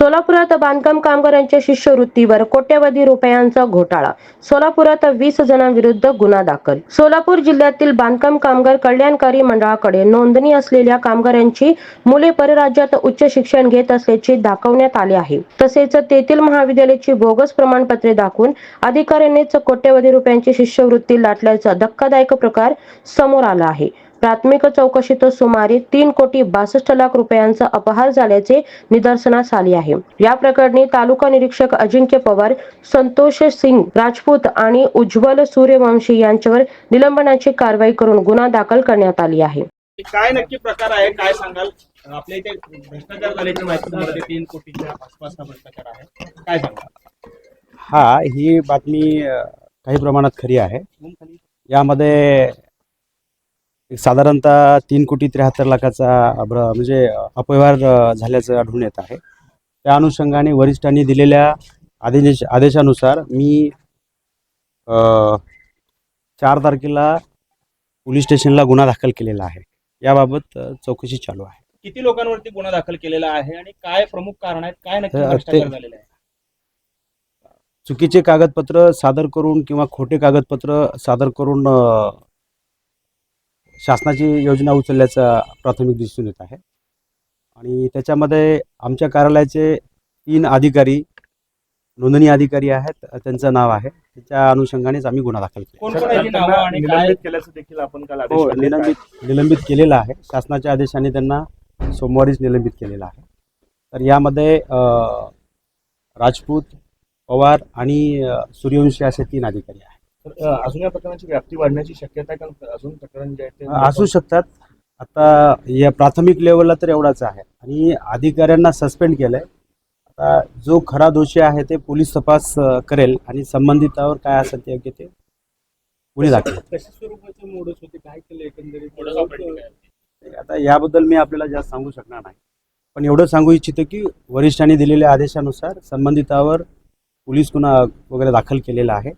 सोलापुरात बांधकाम कामगारांच्या शिष्यवृत्तीवर कोट्यवधी रुपयांचा घोटाळा. सोलापुरात 20 जणांविरुद्ध गुन्हा दाखल. सोलापूर जिल्ह्यातील बांधकाम कामगार कल्याणकारी मंडळाकडे नोंदणी असलेल्या कामगारांची मुले परराज्यात उच्च शिक्षण घेत असल्याचे दाखवण्यात आले आहे. तसेच तेथील महाविद्यालयाची बोगस प्रमाणपत्रे दाखवून अधिकाऱ्यांनीच कोट्यवधी रुपयांची शिष्यवृत्ती लाटल्याचा धक्कादायक प्रकार समोर आला आहे. प्राथमिक चौकशीत सुमारे 3,62,00,000 रुपयांचा अपहार झाल्याचे निदर्शनास आले आहे. या प्रकरणी तालुका निरीक्षक अजिंक्य पवार, संतोष सिंग राजपूत आणि उज्ज्वल सूर्यवंशी यांच्यावर निलंबनाची कारवाई करून गुन्हा दाखल करण्यात आली आहे. काय नक्की प्रकार आहे, काय सांगाल? आपल्या इथे भ्रष्टाचार झाल्याची माहिती तुम्हाला 3 कोटीच्या आसपासचा भ्रष्टाचार आहे, काय सांगाल? ही बातमी काही प्रमाणात खरी आहे. यामध्ये साधारणतः 3,73,00,000 म्हणजे अपव्यवहार झाल्याचं आढळून येत आहे. त्या अनुषंगाने वरिष्ठांनी दिलेल्या आदेशानुसार मी 4 तारखेला पोलीस स्टेशनला गुन्हा दाखल केलेला आहे. याबाबत चौकशी चालू आहे. किती लोकांवरती गुन्हा दाखल केलेला आहे आणि काय प्रमुख कारण आहेत, काय नक्की भ्रष्टाचार झालेला आहे? चुकीचे कागदपत्र सादर करून किंवा खोटे कागदपत्र सादर करून शासनाची योजना उचलल्याचा प्राथमिक दिसून येत आहे. आणि त्याच्यामध्ये आमच्या कार्यालयाचे 3 अधिकारी नोंदणी अधिकारी आहेत, त्यांचं नाव आहे. त्याच्या अनुषंगानेच आम्ही गुन्हा दाखल केला. कोण-कोणाची नावं आणि काय केल्याचं देखील आपण काल आदेश दिले? निलंबित केलेलं आहे. शासनाच्या आदेशाने त्यांना सोमवारीच निलंबित केलेलं आहे. तर यामध्ये राजपूत, पवार आणि सूर्यवंशी असे 3 अधिकारी आहेत. अजून या प्रकरणाची व्याप्ती वाढण्याची शक्यता आहे का? अजून प्रकरण जे आहे ते असू शकतात. आता या प्राथमिक लेवलला तर एवढाच आहे आणि अधिकाऱ्यांना सस्पेंड केलंय. आता जो खरा दोषी आहे ते पोलीस तपास करेल आणि संबंधितावर काय असेल ते योग्य ते गुन्हे दाखल. कशा स्वरूपाचे मोडस होते, काय केलं एकंदरीत? आता याबद्दल मी आपल्याला जास्त सांगू शकणार नाही, पण एवढं सांगू इच्छितो की वरिष्ठांनी दिलेल्या आदेशानुसार संबंधितावर पोलीस गुन्हा वगैरे दाखल केलेला आहे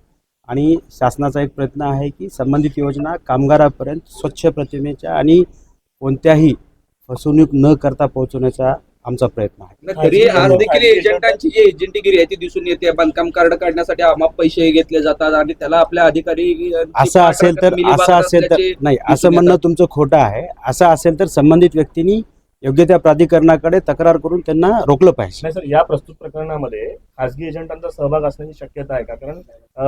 आणि शासनाचा एक प्रयत्न आहे की संबंधित योजना कामगारापर्यंत स्वच्छ प्रतिमेच्या आणि कोणत्याही फसवणूक न करता पोहोचवण्याचा आमचा प्रयत्न आहे. तरी आज देखील एजंटांची जी एजंटीगिरी आहे ती दिसून येते. बांधकाम कार्ड काढण्यासाठी अमाप पैसे घेतले जातात आणि त्याला आपल्या अधिकारी असं असेल तर नाही, असं म्हणणं तुमचं खोटं आहे. असं असेल तर संबंधित व्यक्तींनी योग्य त्या प्राधिकरणाकडे तक्रार करून त्यांना रोखलं पाहिजे. नाही सर, या प्रस्तुत प्रकरणामध्ये खासगी एजंटांचा सहभाग असण्याची शक्यता आहे का? कारण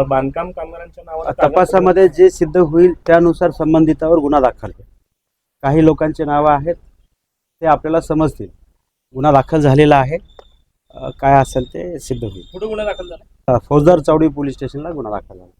बांधकाम कामगारांच्या नावावर तपासामध्ये जे सिद्ध होईल त्यानुसार संबंधितावर गुन्हा दाखल होईल. काही लोकांचे नावं आहेत ते आपल्याला समजतील. गुन्हा दाखल झालेला आहे, काय असेल ते सिद्ध होईल. कुठे गुन्हा दाखल झाला? फौजदार चावडी पोलीस स्टेशनला गुन्हा दाखल झाला.